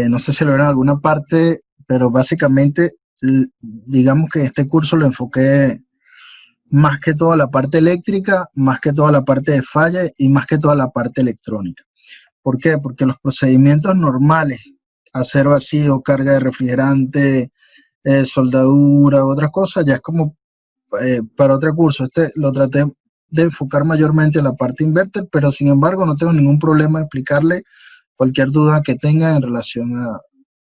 No sé si lo vieron en alguna parte, pero básicamente, digamos que este curso lo enfoqué más que toda la parte eléctrica, más que toda la parte de falla y más que toda la parte electrónica. ¿Por qué? Porque los procedimientos normales, hacer vacío, carga de refrigerante, soldadura, otras cosas, ya es como para otro curso. Este lo traté de enfocar mayormente en la parte inverter, pero sin embargo no tengo ningún problema de explicarle cualquier duda que tenga en relación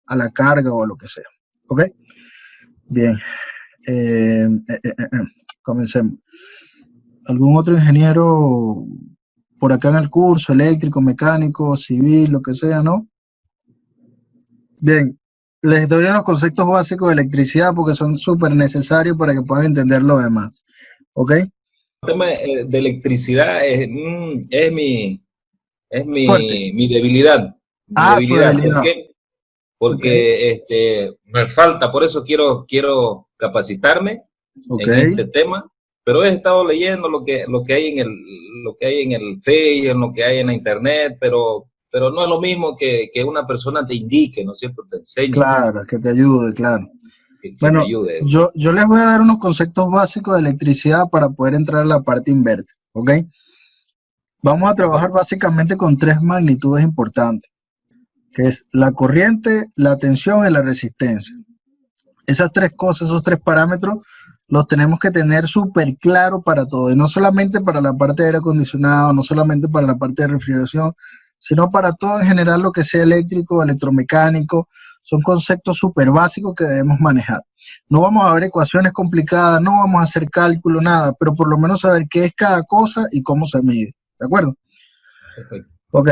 a la carga o a lo que sea. ¿Ok? Bien. Comencemos. ¿Algún otro ingeniero por acá en el curso, eléctrico, mecánico, civil, lo que sea, no? Bien, les doy unos conceptos básicos de electricidad porque son súper necesarios para que puedan entender lo demás. ¿Ok? El tema de electricidad es Fuerte. mi debilidad. Mi Ah, su debilidad. ¿Por debilidad. qué? Ok, Porque me falta, por eso quiero capacitarme ok. en este tema, pero he estado leyendo lo que hay lo que hay en el Face, en lo que hay en la internet, pero no es lo mismo que una persona te indique, ¿no es cierto? Te enseñe, Claro, que te ayude, claro. que me Bueno, ayude. yo les voy a dar unos conceptos básicos de electricidad para poder entrar a la parte inverter. ¿Ok? Vamos a trabajar Ok. básicamente con tres magnitudes importantes, que es la corriente, la tensión y la resistencia. Esas tres cosas, esos tres parámetros, los tenemos que tener súper claro para todo, y no solamente para la parte de aire acondicionado, no solamente para la parte de refrigeración, sino para todo en general lo que sea eléctrico, electromecánico. Son conceptos súper básicos que debemos manejar. No vamos a ver ecuaciones complicadas, no vamos a hacer cálculo, nada, pero por lo menos saber qué es cada cosa y cómo se mide. ¿De acuerdo? Perfecto. Ok,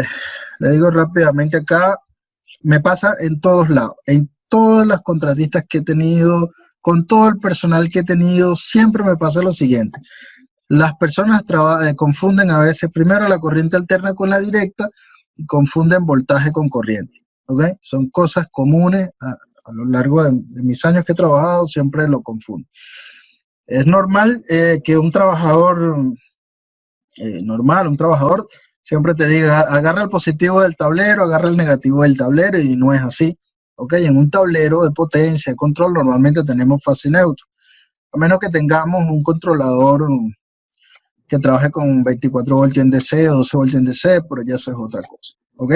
le digo rápidamente acá, me pasa en todos lados, en todas las contratistas que he tenido, con todo el personal que he tenido, siempre me pasa lo siguiente. Las personas confunden a veces primero la corriente alterna con la directa y confunden voltaje con corriente. ¿Ok? Son cosas comunes a lo largo de mis años que he trabajado, siempre lo confundo. Es normal que un trabajador normal, un trabajador siempre te diga, agarra el positivo del tablero, agarra el negativo del tablero, y no es así. ¿Ok? En un tablero de potencia, de control, normalmente tenemos fase y neutro, a menos que tengamos un controlador que trabaje con 24 voltios en DC o 12 voltios en DC, pero ya eso es otra cosa. ¿Ok?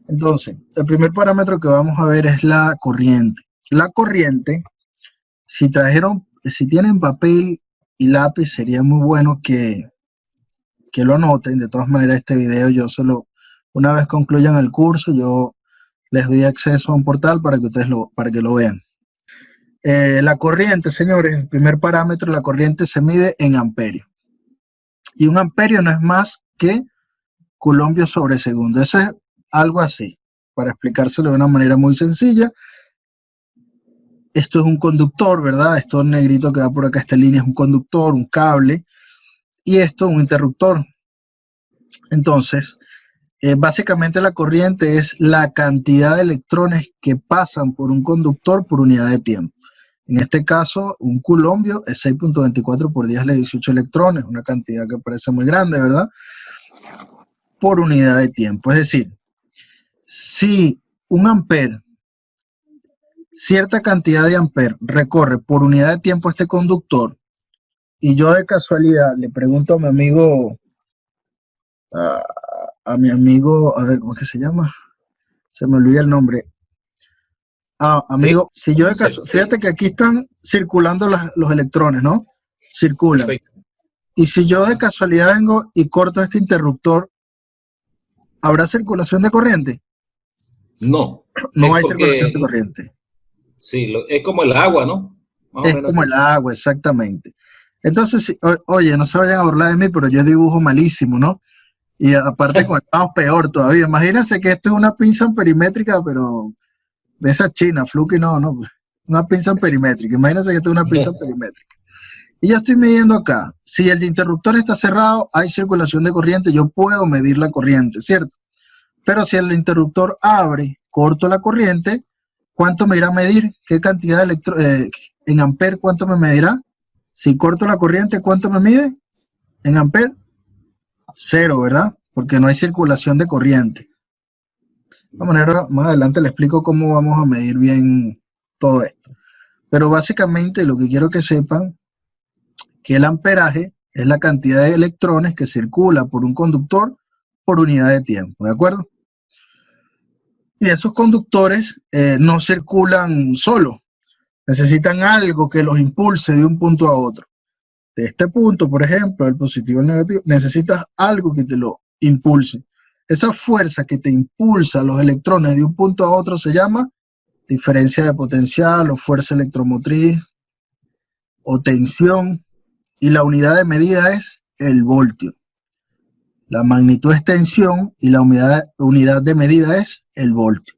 Entonces, el primer parámetro que vamos a ver es la corriente. La corriente, si tienen papel y lápiz, sería muy bueno que lo anoten. De todas maneras, este video una vez concluyan el curso, yo les doy acceso a un portal para que ustedes para que lo vean. La corriente, señores, el primer parámetro, la corriente se mide en amperios. Y un amperio no es más que coulombios sobre segundo. Eso es algo así, para explicárselo de una manera muy sencilla. Esto es un conductor, ¿verdad? Esto negrito que va por acá, esta línea es un conductor, un cable, y esto un interruptor. Entonces, básicamente la corriente es la cantidad de electrones que pasan por un conductor por unidad de tiempo. En este caso, un coulombio es 6.24 por 10 a la 18 electrones, una cantidad que parece muy grande, ¿verdad? Por unidad de tiempo. Es decir, si un amper, cierta cantidad de amper recorre por unidad de tiempo este conductor, y yo de casualidad le pregunto a mi amigo, a ver, ¿cómo es que se llama? Se me olvida el nombre. Sí, Amigo, si yo de comience, caso, sí, fíjate que aquí están circulando los electrones, ¿no? Circulan. perfecto. Y si yo de Ajá. casualidad vengo y corto este interruptor, ¿habrá circulación de corriente? No, No es hay circulación de porque, corriente. sí, es como el agua, ¿no? Más o Es menos como el así. agua, exactamente. Entonces, oye, no se vayan a burlar de mí, pero yo dibujo malísimo, ¿no? Y aparte con el mouse peor todavía. Imagínense que esto es una pinza perimétrica, pero de esa china, Fluky no, una pinza perimétrica. Imagínense que esto es una pinza perimétrica. Y yo estoy midiendo acá. Si el interruptor está cerrado, hay circulación de corriente, yo puedo medir la corriente, ¿cierto? Pero si el interruptor abre, corto la corriente, ¿cuánto me irá a medir? ¿Qué cantidad en amper, cuánto me medirá? Si corto la corriente, ¿cuánto me mide? En amper, cero, ¿verdad? Porque no hay circulación de corriente. De manera, más adelante le explico cómo vamos a medir bien todo esto. Pero básicamente lo que quiero que sepan que el amperaje es la cantidad de electrones que circula por un conductor por unidad de tiempo, ¿de acuerdo? Y esos conductores no circulan solos, necesitan algo que los impulse de un punto a otro. De este punto, por ejemplo, el positivo y el negativo, necesitas algo que te lo impulse. Esa fuerza que te impulsa los electrones de un punto a otro se llama diferencia de potencial o fuerza electromotriz o tensión, y la unidad de medida es el voltio. La magnitud es tensión y la unidad de medida es el voltio.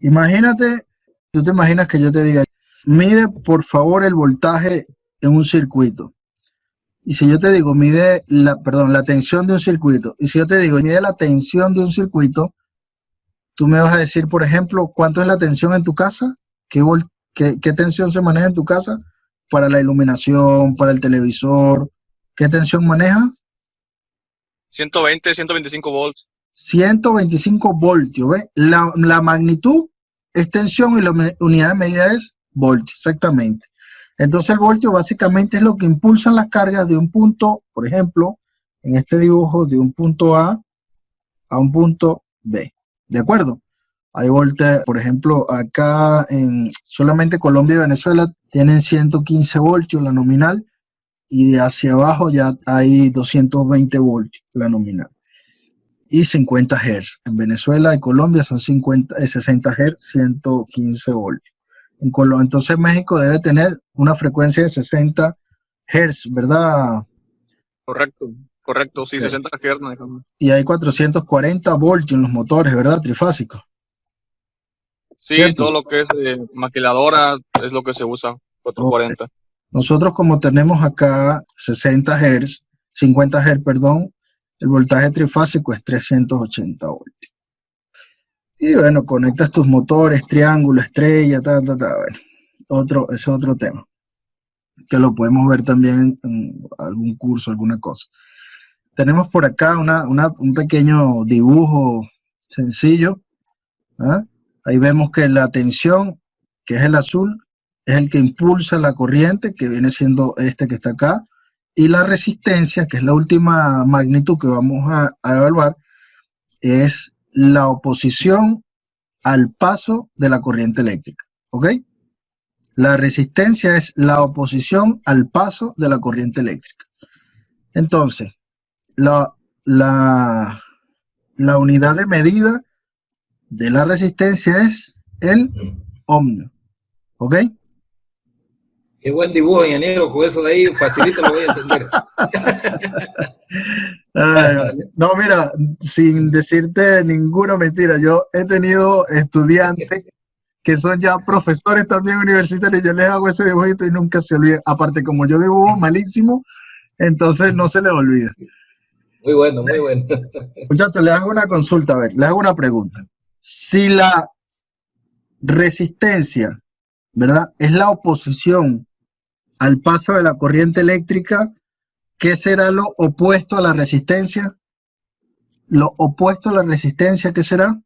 Imagínate, tú te imaginas que yo te diga, mide por favor el voltaje en un circuito. Y si yo te digo, mide la tensión de un circuito, y si yo te digo, mide la tensión de un circuito, tú me vas a decir, por ejemplo, ¿cuánto es la tensión en tu casa? ¿Qué tensión se maneja en tu casa? Para la iluminación, para el televisor, ¿qué tensión maneja? 120, 125 volts. 125 voltios, ¿ves? La magnitud es tensión y la unidad de medida es voltio, exactamente. Entonces el voltio básicamente es lo que impulsan las cargas de un punto, por ejemplo, en este dibujo, de un punto A un punto B. ¿De acuerdo? Hay voltaje, por ejemplo, acá en solamente Colombia y Venezuela tienen 115 voltios la nominal, y hacia abajo ya hay 220 voltios la nominal. Y 50 Hz. En Venezuela y Colombia son 60 Hz, 115 voltios. Entonces México debe tener una frecuencia de 60 Hz, ¿verdad? Correcto, sí, okay. 60 Hz. Y hay 440 voltios en los motores, ¿verdad? Trifásicos. Sí, ¿cierto? Todo lo que es maquiladora es lo que se usa, 440. Okay. Nosotros como tenemos acá 60 Hz, 50 Hz, perdón, el voltaje trifásico es 380 voltios. Y bueno, conectas tus motores, triángulo, estrella, bueno, es otro tema, que lo podemos ver también en algún curso, alguna cosa. Tenemos por acá un pequeño dibujo sencillo. ¿Ah? Ahí vemos que la tensión, que es el azul, es el que impulsa la corriente, que viene siendo este que está acá, y la resistencia, que es la última magnitud que vamos a evaluar, es la oposición al paso de la corriente eléctrica, ¿ok? La resistencia es la oposición al paso de la corriente eléctrica. Entonces, la unidad de medida de la resistencia es el ohmio, ¿ok? Qué buen dibujo, ingeniero, con eso de ahí facilito lo voy a entender. No, mira, sin decirte ninguna mentira, yo he tenido estudiantes que son ya profesores también universitarios, yo les hago ese dibujito y nunca se olvida. Aparte, como yo dibujo malísimo, entonces no se les olvida. Muy bueno, muy bueno. Muchachos, les hago una consulta, a ver, les hago una pregunta. Si la resistencia, ¿verdad?, es la oposición al paso de la corriente eléctrica, ¿qué será lo opuesto a la resistencia? Lo opuesto a la resistencia, ¿qué será?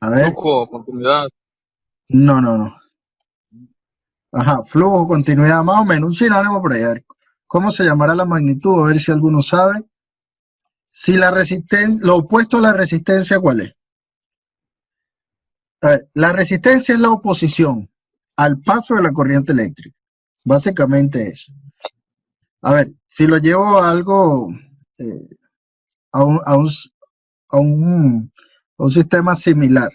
A ver. Flujo, continuidad. No. Ajá, flujo, continuidad, más o menos, un sinónimo por ahí. A ver, ¿cómo se llamará la magnitud? A ver si alguno sabe. Si la resistencia, lo opuesto a la resistencia, ¿cuál es? A ver, la resistencia es la oposición al paso de la corriente eléctrica. Básicamente eso. A ver, si lo llevo a algo, a un sistema similar.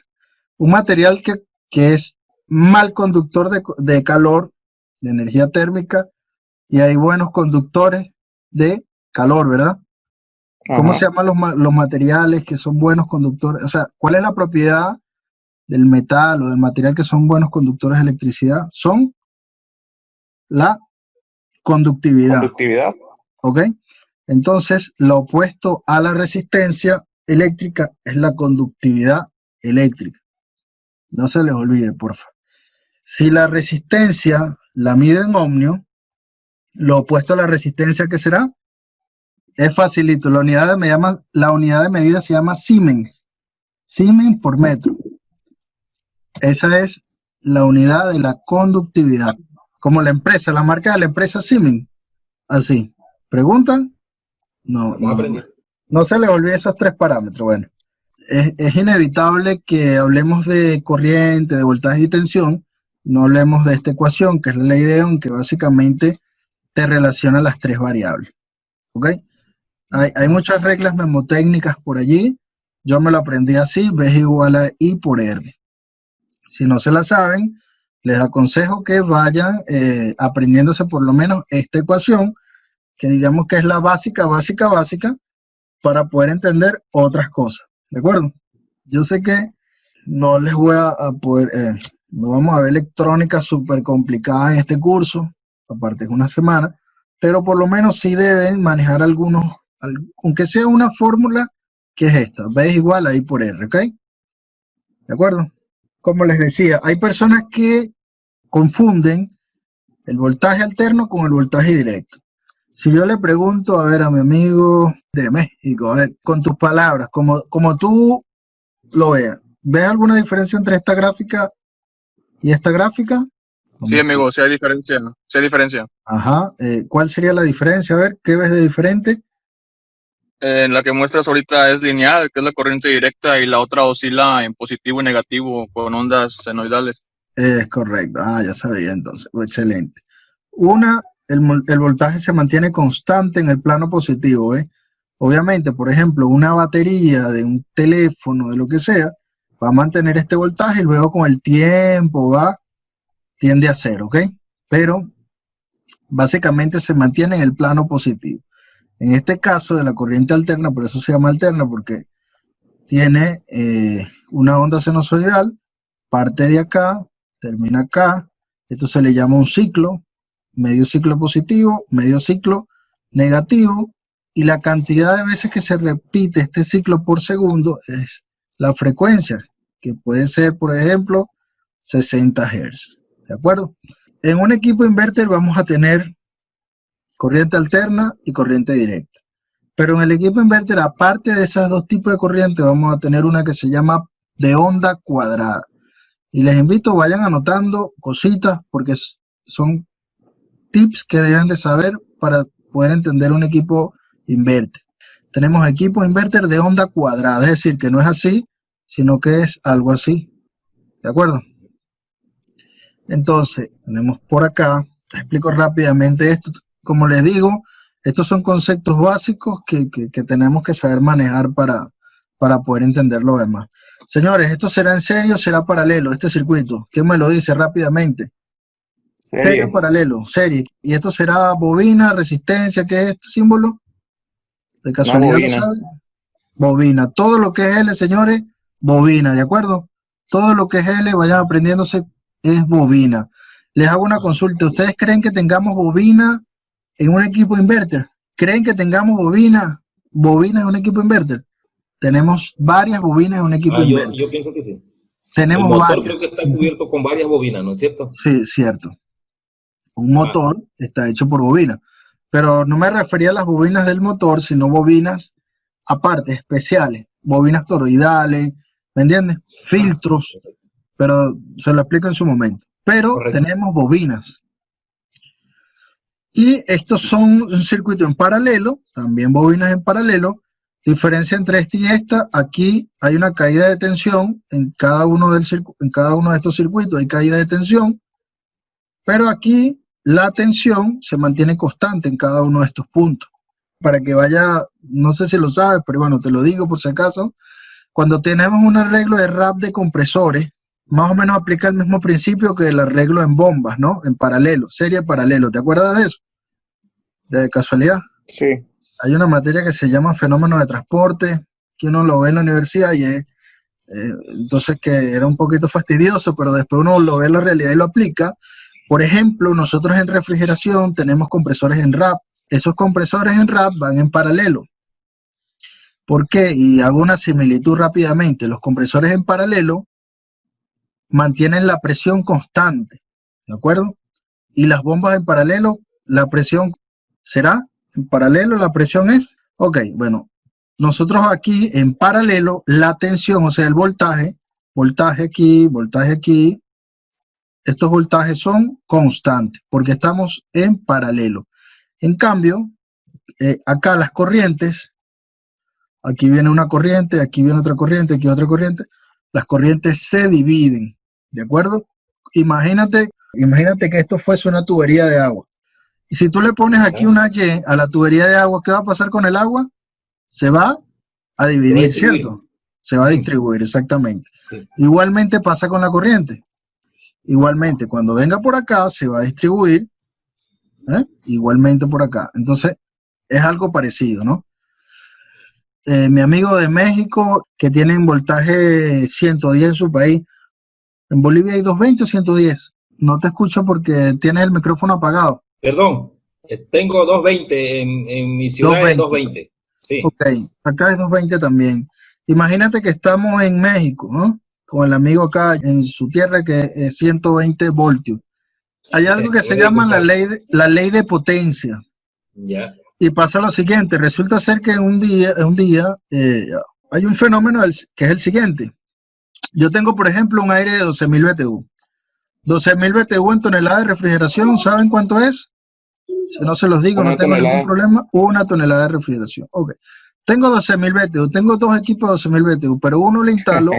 Un material que es mal conductor de calor, de energía térmica, y hay buenos conductores de calor, ¿verdad? ¿Cómo se llaman los materiales que son buenos conductores? O sea, ¿cuál es la propiedad del metal o del material que son buenos conductores de electricidad? Son la conductividad. ¿Ok? Entonces, lo opuesto a la resistencia eléctrica es la conductividad eléctrica. No se les olvide, por favor. Si la resistencia la mide en ohmio, lo opuesto a la resistencia, ¿qué será? Es facilito. La unidad de medida se llama Siemens. Siemens por metro. Esa es la unidad de la conductividad. Como la empresa, la marca de la empresa Siemens. Así. ¿Preguntan? No, no se les olvide esos 3 parámetros. Bueno, es inevitable que hablemos de corriente, de voltaje y tensión. No hablemos de esta ecuación, que es la ley de Ohm, que básicamente te relaciona las 3 variables. ¿Ok? Hay muchas reglas memotécnicas por allí. Yo me lo aprendí así, V es igual a I por R. Si no se la saben, les aconsejo que vayan aprendiéndose por lo menos esta ecuación, que digamos que es la básica, para poder entender otras cosas. ¿De acuerdo? Yo sé que no les voy a poder, no vamos a ver electrónica súper complicada en este curso, aparte de una semana, pero por lo menos sí deben manejar algunos, aunque sea una fórmula, que es esta, V es igual a I por R, ¿ok? ¿De acuerdo? Como les decía, hay personas que confunden el voltaje alterno con el voltaje directo. Si yo le pregunto, a ver, a mi amigo de México, a ver, con tus palabras, como tú lo veas, ¿ves alguna diferencia entre esta gráfica y esta gráfica? Sí, amigo, sí hay diferencia. Sí hay diferencia. Ajá. ¿Cuál sería la diferencia? A ver, ¿qué ves de diferente? En la que muestras ahorita es lineal, que es la corriente directa, y la otra oscila en positivo y negativo con ondas senoidales. Es correcto. Ah, ya sabía entonces. Excelente. El voltaje se mantiene constante en el plano positivo, ¿eh? Obviamente, por ejemplo, una batería de un teléfono, de lo que sea, va a mantener este voltaje y luego con el tiempo tiende a cero, ¿ok? Pero básicamente se mantiene en el plano positivo. En este caso de la corriente alterna, por eso se llama alterna, porque tiene una onda sinusoidal, parte de acá, termina acá, esto se le llama un ciclo, medio ciclo positivo, medio ciclo negativo, y la cantidad de veces que se repite este ciclo por segundo es la frecuencia, que puede ser, por ejemplo, 60 Hz. ¿De acuerdo? En un equipo inverter vamos a tener corriente alterna y corriente directa. Pero en el equipo inverter, aparte de esos 2 tipos de corriente, vamos a tener una que se llama de onda cuadrada. Y les invito, vayan anotando cositas, porque son tips que deben de saber para poder entender un equipo inverter. Tenemos equipo inverter de onda cuadrada, es decir, que no es así, sino que es algo así. ¿De acuerdo? Entonces, tenemos por acá, te explico rápidamente esto. Como les digo, estos son conceptos básicos que tenemos que saber manejar para poder entender lo demás. Señores, ¿esto será en serio o será paralelo, este circuito? ¿Quién me lo dice rápidamente? Serie o paralelo, serie. ¿Y esto será bobina, resistencia? ¿Qué es este símbolo? ¿De casualidad lo saben? Bobina. Todo lo que es L, señores, bobina, ¿de acuerdo? Todo lo que es L, vayan aprendiéndose, es bobina. Les hago una consulta. ¿Ustedes creen que tengamos bobina en un equipo inverter? ¿Creen que tengamos bobina en un equipo inverter? Tenemos varias bobinas en un equipo inverter. Yo pienso que sí. Tenemos el motor varias. Creo que está cubierto con varias bobinas, ¿no es cierto? Sí, cierto. Un motor está hecho por bobinas. Pero no me refería a las bobinas del motor, sino bobinas aparte, especiales. Bobinas toroidales, ¿me entiendes? Filtros. Pero se lo explico en su momento. Pero tenemos bobinas. Y estos son un circuito en paralelo, también bobinas en paralelo. Diferencia entre esta y esta, aquí hay una caída de tensión en cada uno de estos circuitos, hay caída de tensión, pero aquí la tensión se mantiene constante en cada uno de estos puntos. Para que vaya, no sé si lo sabes, pero bueno, te lo digo por si acaso, cuando tenemos un arreglo de RAP de compresores, más o menos aplica el mismo principio que el arreglo en bombas, ¿no? En paralelo, serie paralelo, ¿te acuerdas de eso? ¿De casualidad? Sí. Hay una materia que se llama fenómeno de transporte, que uno lo ve en la universidad y entonces que era un poquito fastidioso, pero después uno lo ve en la realidad y lo aplica. Por ejemplo, nosotros en refrigeración tenemos compresores en RAP. Esos compresores en RAP van en paralelo. ¿Por qué? Y hago una similitud rápidamente. Los compresores en paralelo mantienen la presión constante, ¿de acuerdo? Y las bombas en paralelo, la presión será en paralelo, la presión es Ok, bueno, nosotros aquí en paralelo, la tensión, o sea, el voltaje aquí, estos voltajes son constantes porque estamos en paralelo. En cambio, acá las corrientes, aquí viene una corriente, aquí viene otra corriente, aquí otra corriente, las corrientes se dividen, ¿de acuerdo? Imagínate que esto fuese una tubería de agua. Y si tú le pones aquí una Y a la tubería de agua, ¿qué va a pasar con el agua? Se va a dividir, ¿cierto? Se va a distribuir, exactamente. Sí. Igualmente pasa con la corriente. Igualmente, cuando venga por acá, se va a distribuir, igualmente por acá. Entonces, es algo parecido, ¿no? Mi amigo de México, que tiene voltaje 110 en su país, en Bolivia hay 220 o 110. No te escucho porque tienes el micrófono apagado. Perdón, tengo 220 en mi ciudad, 220. Es 220. Sí. Ok, acá es 220 también. Imagínate que estamos en México, ¿no? Con el amigo acá en su tierra que es 120 voltios. Hay algo que se llama la ley de potencia. Ya. Y pasa lo siguiente, resulta ser que un día hay un fenómeno que es el siguiente. Yo tengo, por ejemplo, un aire de 12.000 BTU. 12.000 BTU en tonelada de refrigeración, ¿saben cuánto es? Si no se los digo, no tengo ningún problema. 1 tonelada de refrigeración. Ok. Tengo 12.000 BTU, tengo dos equipos de 12.000 BTU, pero uno le instalo,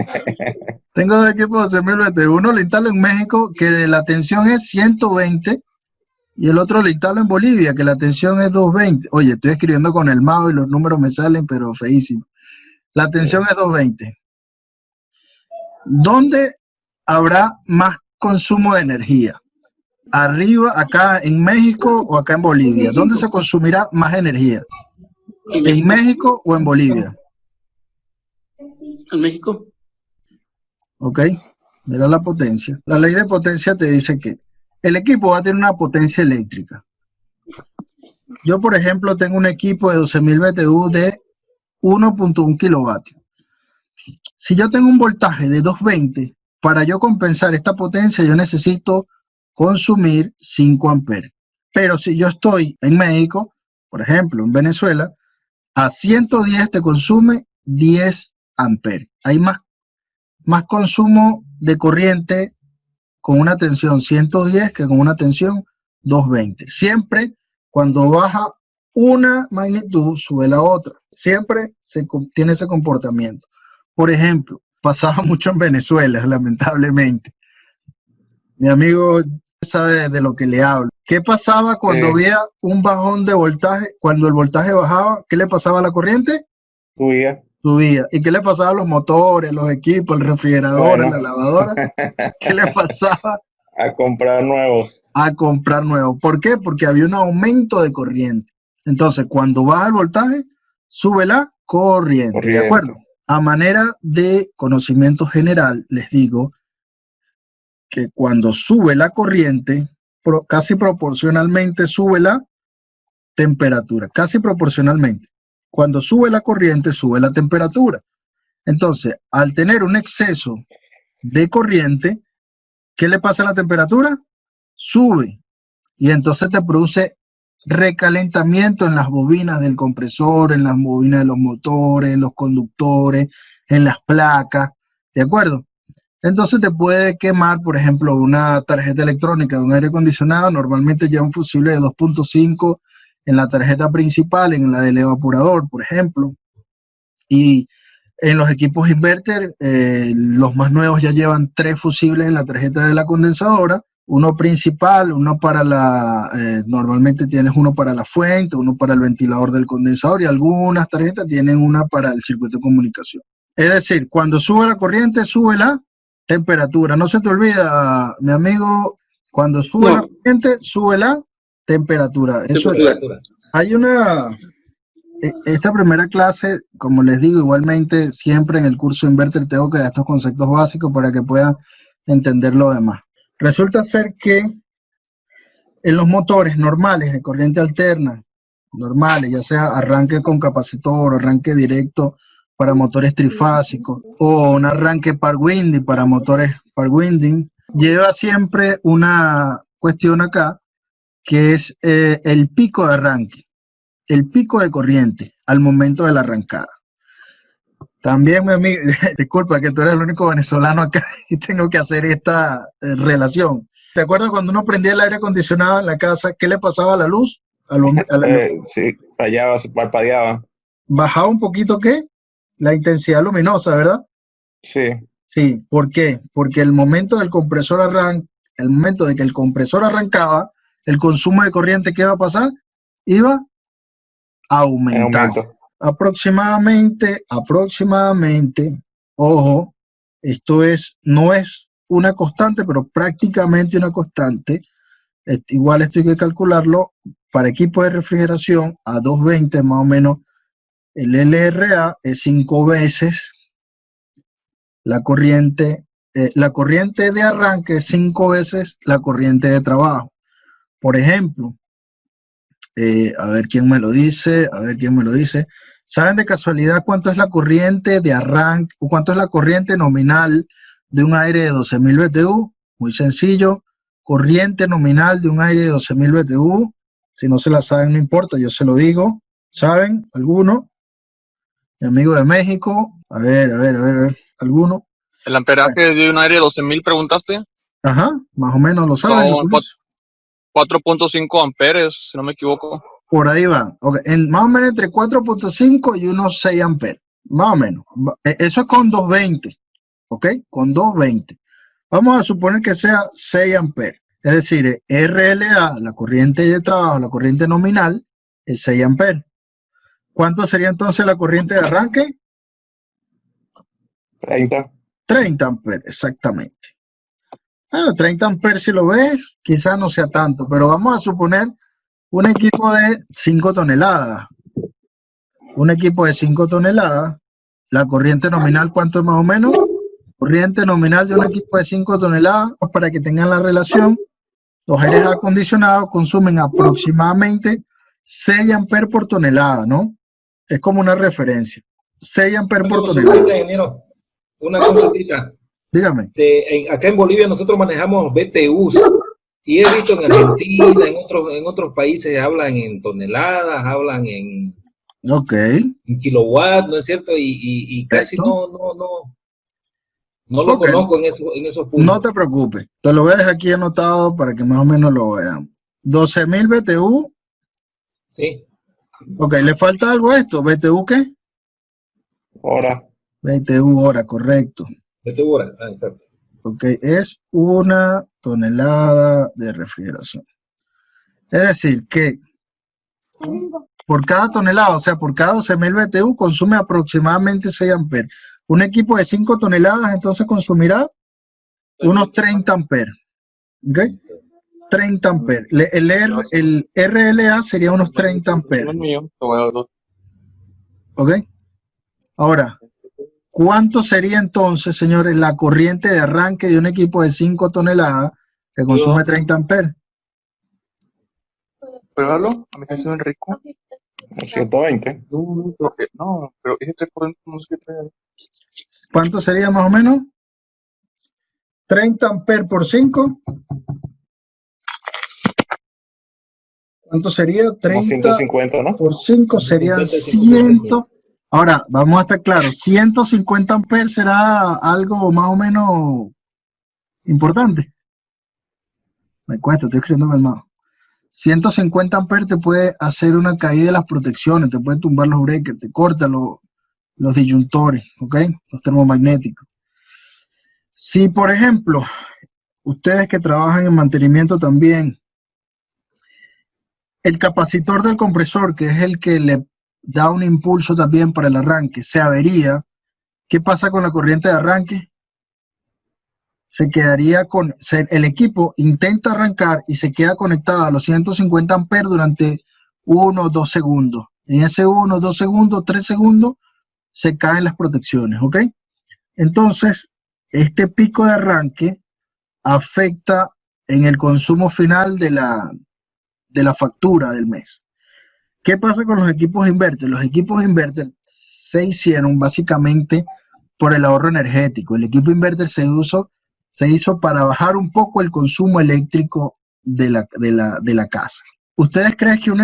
tengo dos equipos de 12.000 BTU, uno le instalo en México, que la tensión es 120, y el otro le instalo en Bolivia, que la tensión es 220. Oye, estoy escribiendo con el mouse y los números me salen, pero feísimo. La tensión es 220. ¿Dónde habrá más consumo de energía? ¿Arriba, acá en México o acá en Bolivia? ¿Dónde se consumirá más energía? ¿En México o en Bolivia? En México. Ok, mira la potencia. La ley de potencia te dice que el equipo va a tener una potencia eléctrica. Yo, por ejemplo, tengo un equipo de 12.000 BTU de 1.1 kilovatios. Si yo tengo un voltaje de 220, para yo compensar esta potencia, yo necesito consumir 5 amperes. Pero si yo estoy en México, por ejemplo, en Venezuela, a 110 te consume 10 amperes. Hay más consumo de corriente con una tensión 110 que con una tensión 220. Siempre cuando baja una magnitud, sube la otra. Siempre tiene ese comportamiento. Por ejemplo, pasaba mucho en Venezuela, lamentablemente. Mi amigo sabe de lo que le hablo. ¿Qué pasaba cuando había un bajón de voltaje? Cuando el voltaje bajaba, ¿qué le pasaba a la corriente? Subía. ¿Y qué le pasaba a los motores, los equipos, el refrigerador, la lavadora? ¿Qué le pasaba? A comprar nuevos. A comprar nuevos. ¿Por qué? Porque había un aumento de corriente. Entonces, cuando baja el voltaje, sube la corriente. ¿De acuerdo? A manera de conocimiento general, les digo que cuando sube la corriente, casi proporcionalmente sube la temperatura. Casi proporcionalmente. Cuando sube la corriente, sube la temperatura. Entonces, al tener un exceso de corriente, ¿qué le pasa a la temperatura? Sube. Y entonces te produce recalentamiento en las bobinas del compresor, en las bobinas de los motores, en los conductores, en las placas. ¿De acuerdo? Entonces te puede quemar, por ejemplo, una tarjeta electrónica de un aire acondicionado. Normalmente lleva un fusible de 2.5 en la tarjeta principal, en la del evaporador, por ejemplo. Y en los equipos inverter, los más nuevos ya llevan 3 fusibles en la tarjeta de la condensadora. Uno principal, uno para normalmente tienes uno para la fuente, uno para el ventilador del condensador y algunas tarjetas tienen una para el circuito de comunicación. Es decir, cuando sube la corriente, sube la temperatura. No se te olvida, mi amigo, cuando sube la corriente, sube la temperatura. Eso hay esta primera clase, como les digo, igualmente siempre en el curso Inverter tengo que dar estos conceptos básicos para que puedan entender lo demás. Resulta ser que en los motores normales de corriente alterna, normales, ya sea arranque con capacitor o arranque directo para motores trifásicos o un arranque par winding para motores par winding, lleva siempre una cuestión acá que es el pico de arranque, el pico de corriente. al momento de la arrancada. También, mi amigo, disculpa que tú eres el único venezolano acá y tengo que hacer esta relación. ¿Te acuerdas cuando uno prendía el aire acondicionado en la casa? ¿Qué le pasaba a la luz? Sí, fallaba, se parpadeaba. Bajaba un poquito, ¿qué? La intensidad luminosa, ¿verdad? Sí, Sí, ¿por qué? Porque el momento de que el compresor arrancaba, el consumo de corriente, ¿qué iba a pasar? Iba a en aumentar. aumento. Aproximadamente, ojo, no es una constante, pero prácticamente una constante. Igual esto hay que calcularlo para equipos de refrigeración a 220 más o menos. El LRA es 5 veces la corriente de arranque es 5 veces la corriente de trabajo. Por ejemplo, a ver quién me lo dice. ¿Saben de casualidad cuánto es la corriente de arranque o cuánto es la corriente nominal de un aire de 12.000 BTU? Muy sencillo. Corriente nominal de un aire de 12.000 BTU. Si no se la saben, no importa, yo se lo digo. ¿Saben? ¿Alguno? Mi amigo de México. A ver. ¿Alguno? ¿El amperaje de un aire de 12.000 preguntaste? Ajá, más o menos lo saben. Son 4.5 amperes, si no me equivoco. Por ahí va. Okay. Más o menos entre 4.5 y unos 6 amperes. Más o menos. Eso es con 220. ¿Ok? Con 220. Vamos a suponer que sea 6 amperes. Es decir, RLA, la corriente de trabajo, la corriente nominal, es 6 amperes. ¿Cuánto sería entonces la corriente de arranque? 30. 30 amperes, exactamente. Bueno, 30 amperes si lo ves, quizás no sea tanto, pero vamos a suponer un equipo de 5 toneladas. Un equipo de 5 toneladas, la corriente nominal, ¿cuánto es más o menos? Corriente nominal de un equipo de 5 toneladas, para que tengan la relación, los aires acondicionados consumen aproximadamente 6 amperes por tonelada, ¿no? Es como una referencia. 6 amperes por tonelada. Ingeniero, una consultita. Dígame. Acá en Bolivia nosotros manejamos BTUs y he visto en Argentina, en otros países hablan en toneladas, hablan en kilowatts, ¿no es cierto? Y casi no lo conozco en esos puntos. No te preocupes, te lo voy a dejar aquí anotado para que más o menos lo vean. 12.000 BTU. Sí. Ok, ¿le falta algo a esto? ¿BTU qué? Hora. BTU hora, correcto. BTU hora, exacto. Ok, es 1 tonelada de refrigeración. Es decir, que por cada tonelada, o sea, por cada 12.000 BTU consume aproximadamente 6 amperes. Un equipo de 5 toneladas entonces consumirá unos 30 amperes. ¿Ok? 30 amperes. El RLA sería unos 30 amperes. ¿Ok? Ahora, ¿cuánto sería entonces, señores, la corriente de arranque de un equipo de 5 toneladas que consume 30 amperes? Pruébalo, a mí me hace un rico. 120. No, pero ese 3% no sé qué trae. ¿Cuánto sería más o menos? 30 amperes por 5. ¿Cuánto sería? 30 150, ¿no? por 5 serían 100. Ahora, vamos a estar claros, 150 amperes será algo más o menos importante. Me cuesta, estoy escribiendo mal más. 150 amperes te puede hacer una caída de las protecciones, te puede tumbar los breakers, te corta los disyuntores, ¿ok? Los termomagnéticos. Si, por ejemplo, ustedes que trabajan en mantenimiento también, el capacitor del compresor, que es el que le da un impulso también para el arranque, se avería, ¿qué pasa con la corriente de arranque? Se quedaría el equipo intenta arrancar y se queda conectado a los 150 amperes durante 1 o 2 segundos. En ese 1, 2 segundos, 3 segundos, se caen las protecciones, ¿ok? Entonces, este pico de arranque afecta en el consumo final de la factura del mes. ¿Qué pasa con los equipos inverter? Los equipos inverter se hicieron básicamente por el ahorro energético. El equipo inverter se hizo para bajar un poco el consumo eléctrico de la casa. ¿Ustedes creen que un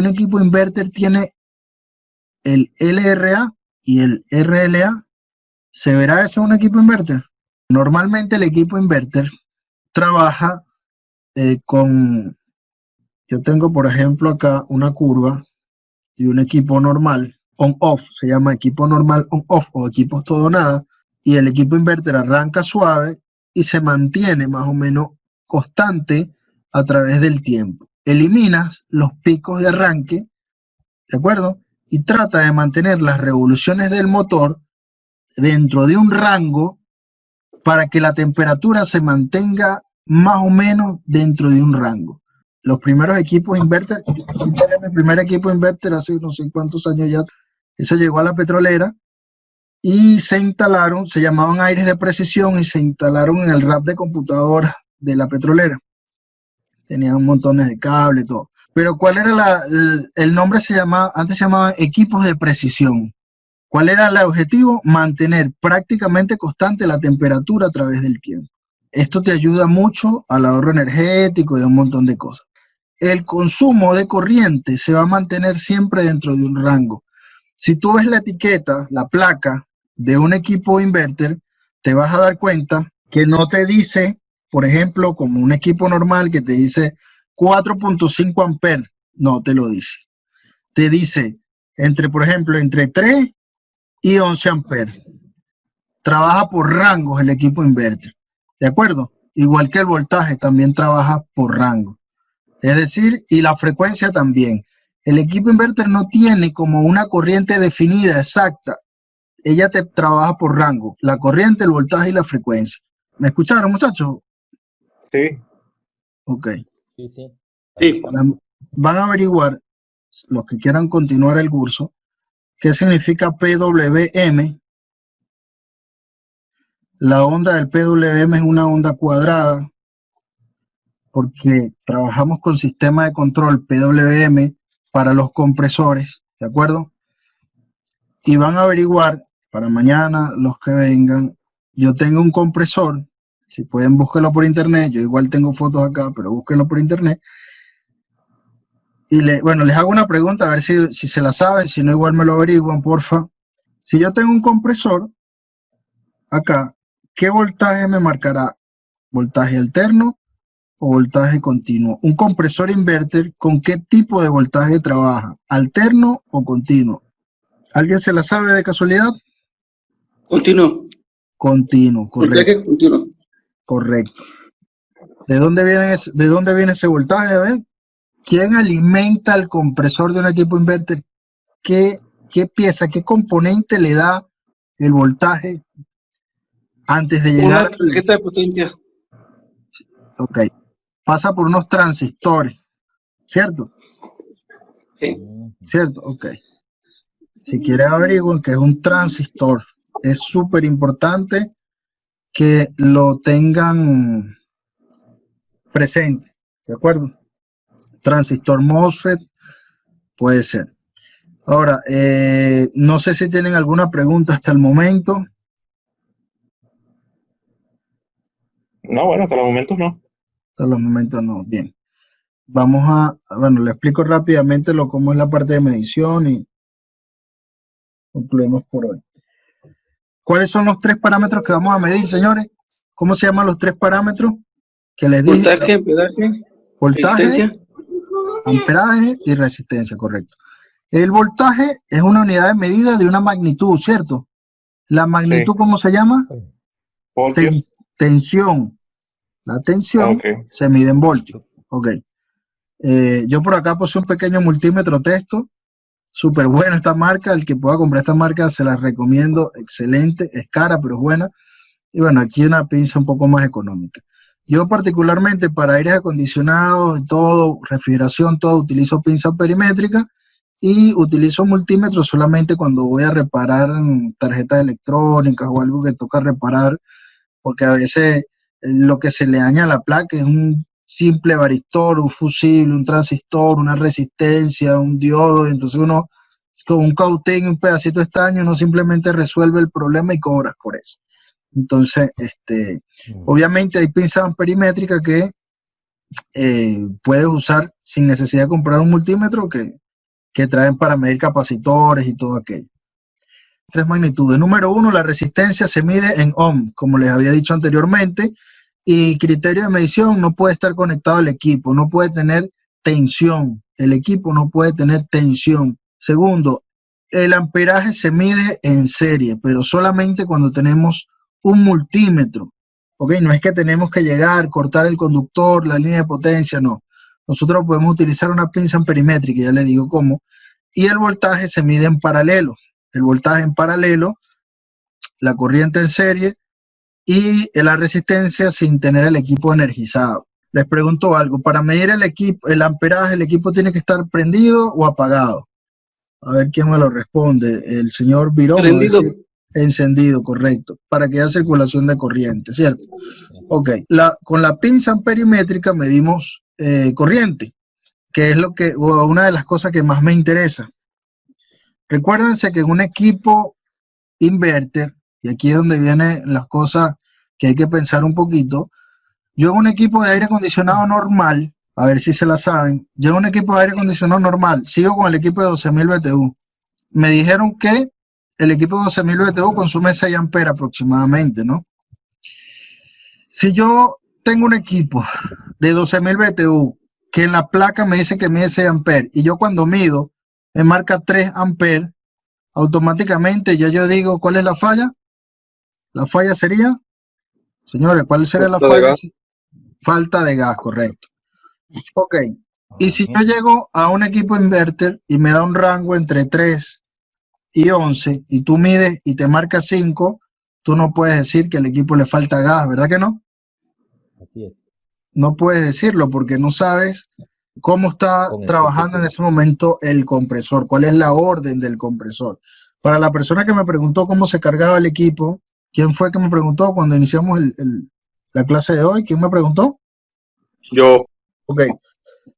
equipo inverter tiene el LRA y el RLA. ¿Se verá eso en un equipo inverter? Normalmente el equipo inverter trabaja yo tengo por ejemplo acá una curva y un equipo normal on-off, se llama equipo normal on-off o equipos todo nada, y el equipo inverter arranca suave y se mantiene más o menos constante a través del tiempo. Eliminas los picos de arranque, ¿de acuerdo? Y trata de mantener las revoluciones del motor dentro de un rango para que la temperatura se mantenga más o menos dentro de un rango. Los primeros equipos inverter, mi primer equipo inverter hace no sé cuántos años ya, eso llegó a la petrolera y se instalaron, se llamaban aires de precisión y se instalaron en el rack de computadoras de la petrolera. Tenían montones de cable y todo. Pero ¿cuál era el nombre? Antes se llamaban equipos de precisión. ¿Cuál era el objetivo? Mantener prácticamente constante la temperatura a través del tiempo. Esto te ayuda mucho al ahorro energético y un montón de cosas. El consumo de corriente se va a mantener siempre dentro de un rango. Si tú ves la etiqueta, la placa de un equipo inverter, te vas a dar cuenta que no te dice, por ejemplo, como un equipo normal que te dice 4.5 amperes, no te lo dice. Te dice, por ejemplo, entre 3 y 11 amperes. Trabaja por rangos el equipo inverter, ¿de acuerdo? Igual que el voltaje también trabaja por rango. Es decir, y la frecuencia también. El equipo inverter no tiene como una corriente definida exacta. Ella te trabaja por rango. La corriente, el voltaje y la frecuencia. ¿Me escucharon, muchachos? Sí. Ok. Sí, sí. Sí. Van a averiguar, los que quieran continuar el curso, qué significa PWM. La onda del PWM es una onda cuadrada porque trabajamos con sistema de control PWM para los compresores, ¿de acuerdo? Y van a averiguar para mañana, los que vengan, yo tengo un compresor, si pueden búsquenlo por internet, yo igual tengo fotos acá, pero búsquenlo por internet. Y bueno, les hago una pregunta, a ver si se la saben, si no igual me lo averiguan, porfa. Si yo tengo un compresor, acá, ¿qué voltaje me marcará? ¿Voltaje alterno o voltaje continuo? Un compresor inverter, ¿con qué tipo de voltaje trabaja? ¿Alterno o continuo? ¿Alguien se la sabe de casualidad? Continuo. Continuo, correcto. Voltaje continuo. Correcto. ¿De dónde viene ese voltaje? A ver, ¿quién alimenta el compresor de un equipo inverter? ¿Qué pieza, qué componente le da el voltaje antes de llegar? Una tarjeta de potencia. Ok. Pasa por unos transistores, ¿cierto? Sí. ¿Cierto? Ok. Si quieren averiguar qué es un transistor, es súper importante que lo tengan presente, ¿de acuerdo? Transistor MOSFET puede ser. Ahora, no sé si tienen alguna pregunta hasta el momento. No, bueno, hasta los momentos no. Hasta los momentos no. Bien. Vamos bueno, le explico rápidamente cómo es la parte de medición y concluimos por hoy. ¿Cuáles son los 3 parámetros que vamos a medir, señores? ¿Cómo se llaman los 3 parámetros que les dije? Voltaje, ampeaje, Voltaje, resistencia. amperaje y resistencia, correcto. El voltaje es una unidad de medida de una magnitud, ¿cierto? ¿La magnitud Sí. cómo se llama? Voltios. Tensión. La tensión Ok. se mide en voltios. Ok. Yo por acá puse un pequeño multímetro texto. Súper buena esta marca. El que pueda comprar esta marca se la recomiendo. Excelente. Es cara, pero es buena. Y bueno, aquí una pinza un poco más económica. Yo particularmente para aires acondicionados y todo, refrigeración, todo, utilizo pinza perimétrica y utilizo multímetro solamente cuando voy a reparar tarjetas electrónicas o algo que toca reparar, porque a veces lo que se le daña a la placa es un simple varistor, un fusible, un transistor, una resistencia, un diodo, y entonces uno con un cautén, un pedacito de estaño, uno simplemente resuelve el problema y cobras por eso. Entonces, obviamente hay pinzas perimétricas que puedes usar sin necesidad de comprar un multímetro, que que traen para medir capacitores y todo aquello. 3 magnitudes. Número 1, la resistencia se mide en ohm, como les había dicho anteriormente, y criterio de medición: no puede estar conectado al equipo, no puede tener tensión, el equipo no puede tener tensión. Segundo, el amperaje se mide en serie, pero solamente cuando tenemos un multímetro, ¿ok? No es que tenemos que llegar, cortar el conductor, la línea de potencia, no. Nosotros podemos utilizar una pinza amperimétrica, ya les digo cómo, y el voltaje se mide en paralelo. El voltaje en paralelo, la corriente en serie y la resistencia sin tener el equipo energizado. Les pregunto algo: para medir el amperaje, ¿el equipo tiene que estar prendido o apagado? A ver quién me lo responde. El señor Virón. Prendido. Encendido, correcto, para que haya circulación de corriente, ¿cierto? Ok, con la pinza amperimétrica medimos corriente, que es una de las cosas que más me interesa. Recuérdense que en un equipo inverter, y aquí es donde vienen las cosas que hay que pensar un poquito, yo en un equipo de aire acondicionado normal, a ver si se la saben, yo en un equipo de aire acondicionado normal, sigo con el equipo de 12.000 BTU, me dijeron que el equipo de 12.000 BTU consume 6 amperes aproximadamente, ¿no? Si yo tengo un equipo de 12.000 BTU que en la placa me dice que mide 6 amperes y yo cuando mido me marca 3 amperes, automáticamente ya yo digo, ¿cuál es la falla? La falla sería, señores, ¿cuál sería la falla? Falta de gas, correcto. Ok, y si yo llego a un equipo inverter y me da un rango entre 3 y 11, y tú mides y te marca 5, tú no puedes decir que al equipo le falta gas, ¿verdad que no? Así es. No puedes decirlo porque no sabes cómo está trabajando en ese momento el compresor, cuál es la orden del compresor. Para la persona que me preguntó cómo se cargaba el equipo, ¿quién fue que me preguntó cuando iniciamos la clase de hoy? ¿Quién me preguntó? Yo. Ok.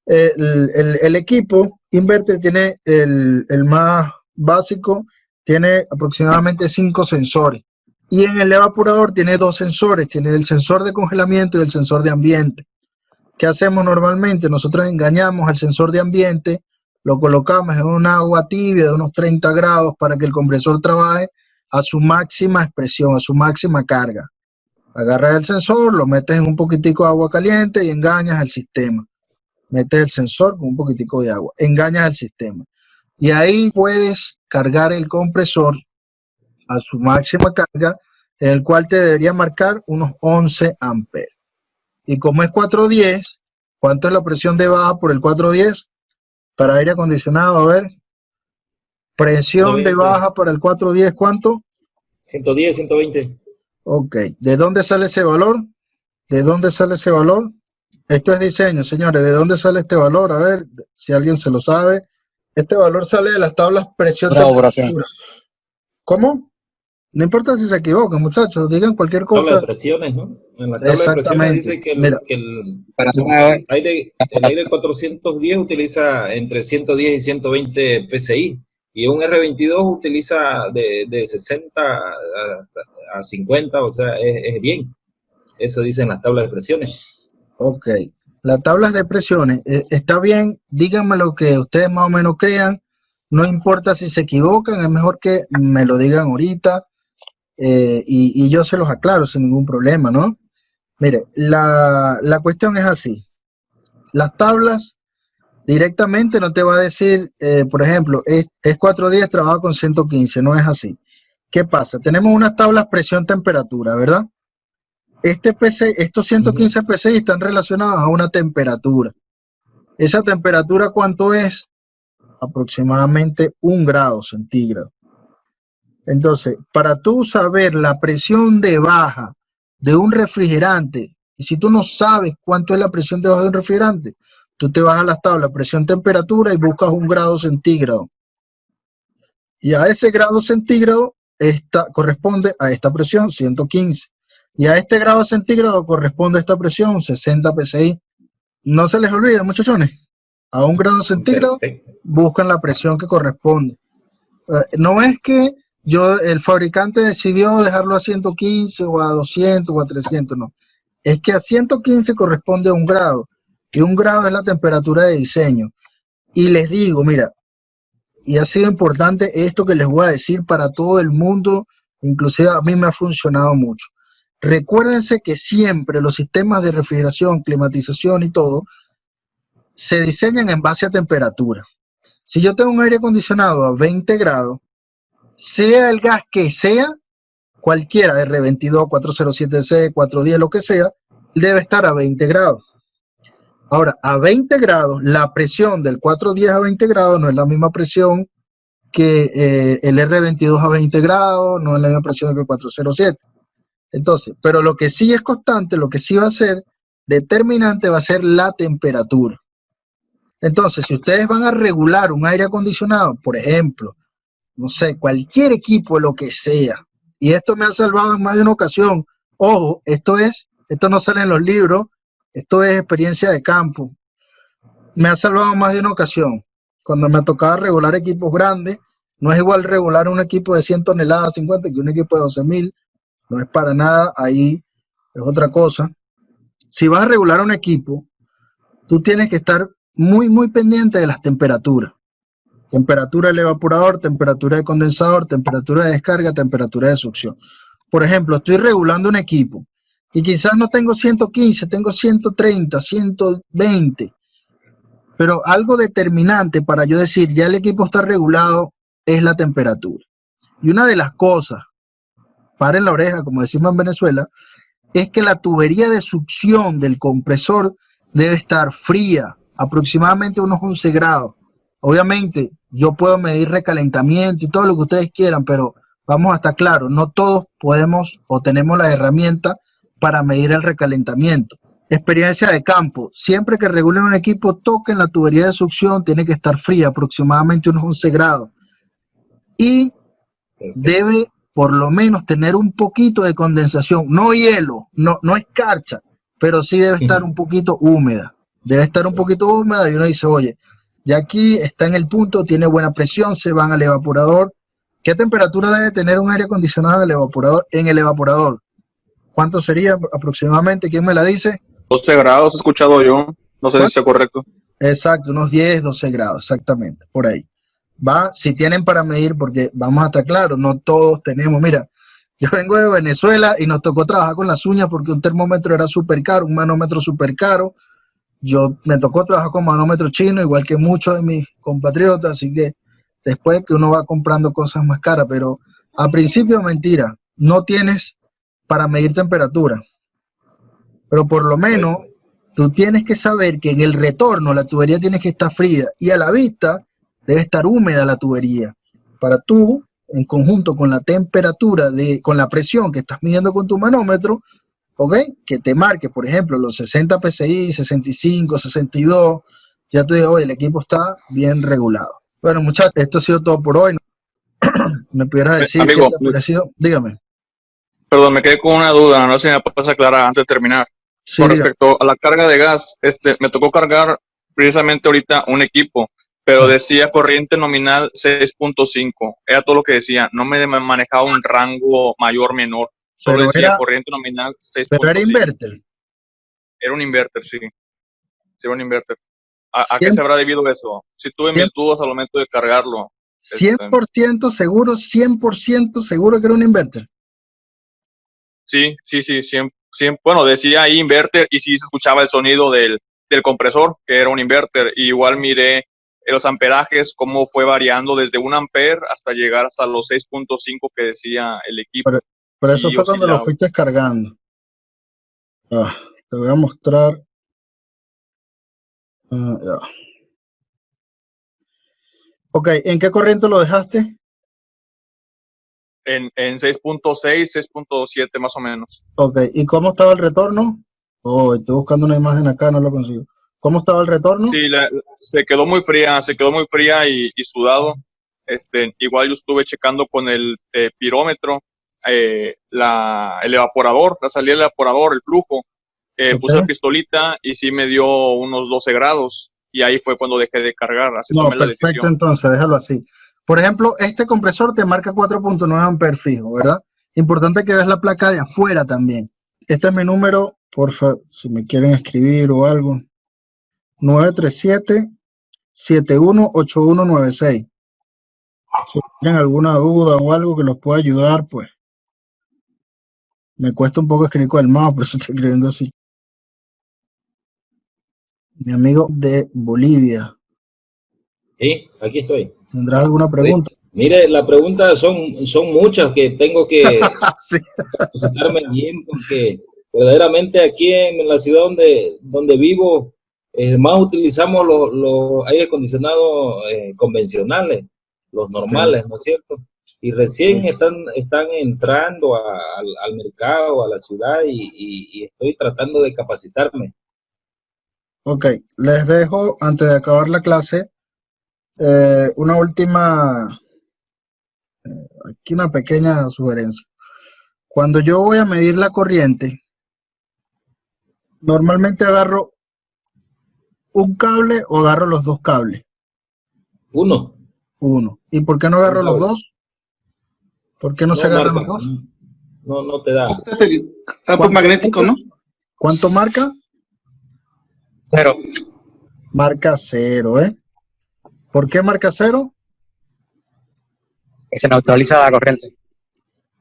El equipo inverter tiene el más básico, tiene aproximadamente 5 sensores. Y en el evaporador tiene 2 sensores, tiene el sensor de congelamiento y el sensor de ambiente. ¿Qué hacemos normalmente? Nosotros engañamos al sensor de ambiente, lo colocamos en un agua tibia de unos 30 grados para que el compresor trabaje a su máxima expresión, a su máxima carga. Agarras el sensor, lo metes en un poquitico de agua caliente y engañas al sistema. Metes el sensor con un poquitico de agua, engañas al sistema. Y ahí puedes cargar el compresor a su máxima carga, en el cual te debería marcar unos 11 amperes. Y como es 410, ¿cuánto es la presión de baja por el 410? Para aire acondicionado, a ver. Presión 120. de baja para el 410, ¿cuánto? 110, 120. Ok. ¿De dónde sale ese valor? ¿De dónde sale ese valor? Esto es diseño, señores. ¿De dónde sale este valor? A ver, si alguien se lo sabe. Este valor sale de las tablas presión-temperatura. ¿Cómo? No importa si se equivocan, muchachos, digan cualquier cosa. Tabla de presiones, ¿no? En la tabla de presiones dice que el aire 410 utiliza entre 110 y 120 PSI, y un R22 utiliza de 60 a 50, o sea, es bien. Eso dicen las tablas de presiones. Ok, las tablas de presiones, está bien, díganme lo que ustedes más o menos crean, no importa si se equivocan, es mejor que me lo digan ahorita. Y yo se los aclaro sin ningún problema, ¿no? Mire, la cuestión es así. Las tablas directamente no te va a decir, por ejemplo, es 410, trabaja con 115, no es así. ¿Qué pasa? Tenemos unas tablas presión-temperatura, ¿verdad? Estos 115 PSI están relacionados a una temperatura. ¿Esa temperatura cuánto es? Aproximadamente 1 grado centígrado. Entonces, para tú saber la presión de baja de un refrigerante, y si tú no sabes cuánto es la presión de baja de un refrigerante, tú te vas a las tablas presión-temperatura y buscas 1 grado centígrado. Y a ese grado centígrado corresponde a esta presión, 115. Y a este grado centígrado corresponde a esta presión, 60 PSI. No se les olvide, muchachones, a 1 grado centígrado buscan la presión que corresponde. No es que el fabricante decidió dejarlo a 115 o a 200 o a 300, no. Es que a 115 corresponde a 1 grado, y 1 grado es la temperatura de diseño. Y les digo, mira, y ha sido importante esto que les voy a decir para todo el mundo, inclusive a mí me ha funcionado mucho. Recuérdense que siempre los sistemas de refrigeración, climatización y todo se diseñan en base a temperatura. Si yo tengo un aire acondicionado a 20 grados, sea el gas que sea, cualquiera, R22, 407C, 410, lo que sea, debe estar a 20 grados. Ahora, a 20 grados, la presión del 410 a 20 grados no es la misma presión que el R22 a 20 grados, no es la misma presión que el 407. Entonces, pero lo que sí es constante, lo que sí va a ser determinante va a ser la temperatura. Entonces, si ustedes van a regular un aire acondicionado, por ejemplo, no sé, cualquier equipo, lo que sea, y esto me ha salvado en más de una ocasión. Ojo, esto no sale en los libros, esto es experiencia de campo. Me ha salvado más de una ocasión. Cuando me tocaba regular equipos grandes, no es igual regular un equipo de 100 toneladas, 50, que un equipo de 12.000. No es para nada, ahí es otra cosa. Si vas a regular un equipo, tú tienes que estar muy, muy pendiente de las temperaturas. Temperatura del evaporador, temperatura de condensador, temperatura de descarga, temperatura de succión. Por ejemplo, estoy regulando un equipo y quizás no tengo 115, tengo 130, 120, pero algo determinante para yo decir ya el equipo está regulado es la temperatura. Y una de las cosas, paren la oreja, como decimos en Venezuela, es que la tubería de succión del compresor debe estar fría, aproximadamente unos 11 grados. Obviamente, yo puedo medir recalentamiento y todo lo que ustedes quieran, pero vamos a estar claros, no todos podemos o tenemos las herramientas para medir el recalentamiento. Experiencia de campo, siempre que regulen un equipo, toquen la tubería de succión, tiene que estar fría, aproximadamente unos 11 grados. Y debe por lo menos tener un poquito de condensación, no hielo, no escarcha, pero sí debe estar un poquito húmeda. Debe estar un poquito húmeda y uno dice, oye, ya aquí está en el punto, tiene buena presión, se van al evaporador. ¿Qué temperatura debe tener un aire acondicionado en el evaporador? En el evaporador, ¿cuánto sería aproximadamente? ¿Quién me la dice? 12 grados, he escuchado yo. No sé si sea correcto. Exacto, unos 10, 12 grados, exactamente, por ahí. Va, si tienen para medir, porque vamos a estar claros, no todos tenemos. Mira, yo vengo de Venezuela y nos tocó trabajar con las uñas porque un termómetro era súper caro, un manómetro súper caro. Me tocó trabajar con manómetro chino, igual que muchos de mis compatriotas, así que después que uno va comprando cosas más caras, pero al principio mentira, no tienes para medir temperatura, pero por lo menos tú tienes que saber que en el retorno la tubería tiene que estar fría y a la vista debe estar húmeda la tubería, para tú, en conjunto con la temperatura, con la presión que estás midiendo con tu manómetro, ¿ok? Que te marque, por ejemplo, los 60 PSI, 65, 62, ya tú dices, oye, el equipo está bien regulado. Bueno, muchachos, esto ha sido todo por hoy. ¿Me pudieras decir amigo, qué te ha parecido? Dígame. Perdón, me quedé con una duda, no sé si me puedes aclarar antes de terminar. Sí, con respecto a la carga de gas, me tocó cargar precisamente ahorita un equipo, pero decía corriente nominal 6.5, era todo lo que decía, no me manejaba un rango mayor, menor, solo pero decía corriente nominal 6.5. Pero era inverter. Era un inverter, sí. Sí, era un inverter. ¿A qué se habrá debido eso? Si tuve mis dudas al momento de cargarlo. 100% seguro, 100% seguro que era un inverter. Sí, 100%. Bueno, decía ahí inverter y sí se escuchaba el sonido del compresor, que era un inverter. Y igual miré los amperajes, cómo fue variando desde 1 amper hasta llegar hasta los 6.5 que decía el equipo. Pero eso fue cuando lo fuiste cargando. Te voy a mostrar. Ya. Ok, ¿en qué corriente lo dejaste? En 6.6, 6.7 más o menos. Ok, ¿y cómo estaba el retorno? Estoy buscando una imagen acá, no lo consigo. ¿Cómo estaba el retorno? Sí, se quedó muy fría y sudado. Igual yo estuve checando con el pirómetro, el evaporador, la salida del evaporador, el flujo. Puse la pistolita y sí me dio unos 12 grados y ahí fue cuando dejé de cargar. Así tomé la decisión. Perfecto, entonces déjalo así. Por ejemplo, este compresor te marca 4.9 amperes fijo, ¿verdad? Importante que veas la placa de afuera también. Este es mi número, porfa, si me quieren escribir o algo. 937-718196. Si tienen alguna duda o algo que los pueda ayudar, pues me cuesta un poco escribir con el mouse, por eso estoy escribiendo así. Mi amigo de Bolivia. Sí, aquí estoy. ¿Tendrás alguna pregunta? Sí. Mire, las preguntas son muchas que tengo que sí. presentarme bien, porque verdaderamente aquí en la ciudad donde vivo, más utilizamos los aire acondicionados convencionales, los normales, okay, ¿no es cierto? Y recién okay, están entrando al mercado, a la ciudad, y estoy tratando de capacitarme. Ok, les dejo, antes de acabar la clase, una última, aquí una pequeña sugerencia. Cuando yo voy a medir la corriente, normalmente agarro un cable o agarro los dos cables. Uno. ¿Y por qué no agarro los dos? ¿Por qué no se agarran los dos? No te da. Este es el campo magnético, ¿no? ¿Cuánto marca? 0. Marca 0, ¿eh? ¿Por qué marca 0? Que se neutraliza la corriente.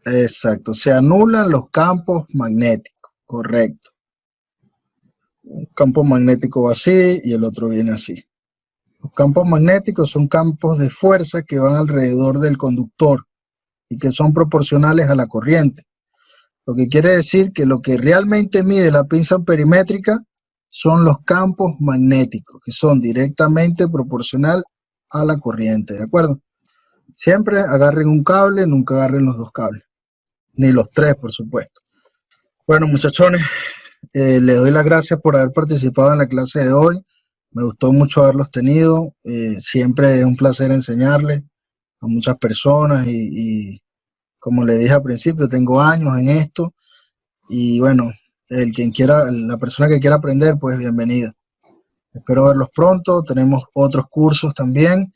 Exacto, se anulan los campos magnéticos, correcto. Un campo magnético va así y el otro viene así. Los campos magnéticos son campos de fuerza que van alrededor del conductor y que son proporcionales a la corriente. Lo que quiere decir que lo que realmente mide la pinza amperimétrica son los campos magnéticos, que son directamente proporcional a la corriente, ¿de acuerdo? Siempre agarren un cable, nunca agarren los dos cables, ni los tres, por supuesto. Bueno, muchachones, les doy las gracias por haber participado en la clase de hoy. Me gustó mucho haberlos tenido. Siempre es un placer enseñarles a muchas personas y como les dije al principio, tengo años en esto y bueno, la persona que quiera aprender, pues bienvenida. Espero verlos pronto. Tenemos otros cursos también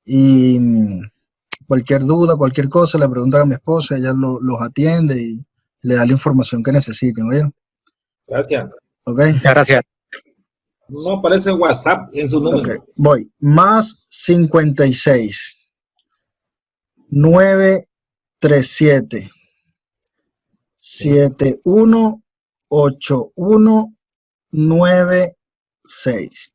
y cualquier duda, cualquier cosa, le preguntan a mi esposa, ella los atiende y le da la información que necesiten, ¿oyeron? Gracias. Okay. Muchas gracias. No aparece WhatsApp en su número. Okay. Voy. Más 56 937 718196.